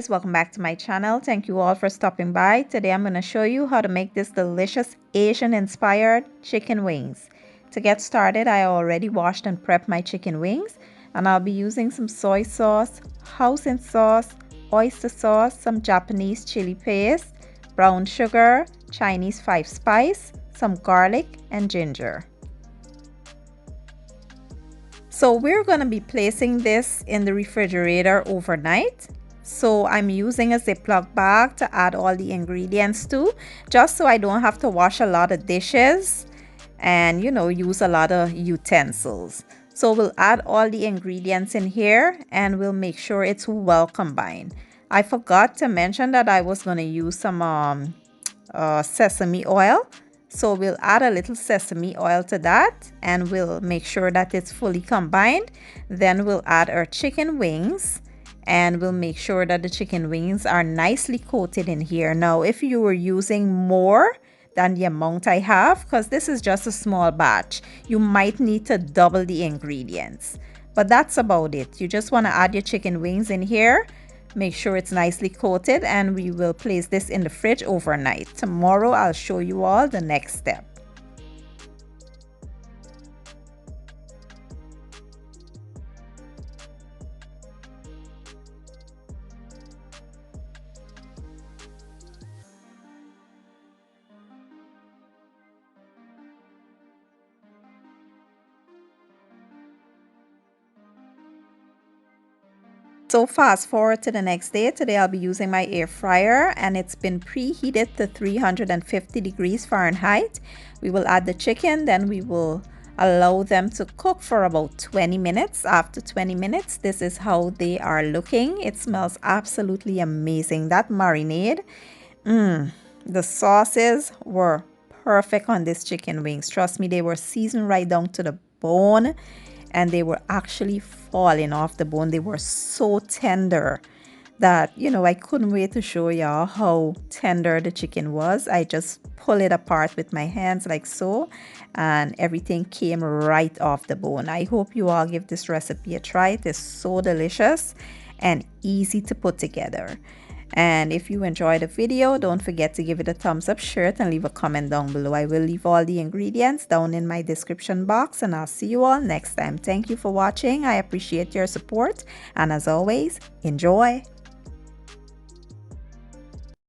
guys, welcome back to my channel. Thank you all for stopping by. Today I'm going to show you how to make this delicious Asian inspired chicken wings. To get started, I already washed and prepped my chicken wings, and I'll be using some soy sauce, Hoisin sauce, oyster sauce, some Japanese chili paste, brown sugar, Chinese 5-spice, some garlic and ginger. So we're going to be placing this in the refrigerator overnight. So I'm using a Ziploc bag to add all the ingredients to, just so I don't have to wash a lot of dishes and use a lot of utensils. So we'll add all the ingredients in here and we'll make sure it's well combined. I forgot to mention that I was going to use some sesame oil. So we'll add a little sesame oil to that and we'll make sure that it's fully combined. Then we'll add our chicken wings and we'll make sure that the chicken wings are nicely coated in here. Now, if you were using more than the amount I have, because this is just a small batch, you might need to double the ingredients. But that's about it. You just want to add your chicken wings in here. Make sure it's nicely coated, and we will place this in the fridge overnight. Tomorrow I'll show you all the next step. So fast forward to the next day. Today I'll be using my air fryer and it's been preheated to 350 degrees Fahrenheit. We will add the chicken, then we will allow them to cook for about 20 minutes. After 20 minutes, this is how they are looking. It smells absolutely amazing. That marinade, the sauces were perfect on this chicken wings. Trust me, they were seasoned right down to the bone. And they were actually falling off the bone. They were so tender that, I couldn't wait to show y'all how tender the chicken was. I just pull it apart with my hands like so, and everything came right off the bone. I hope you all give this recipe a try. It is so delicious and easy to put together. And if you enjoyed the video, don't forget to give it a thumbs up, share it, and leave a comment down below. I will leave all the ingredients down in my description box, and I'll see you all next time. Thank you for watching. I appreciate your support, and as always, enjoy.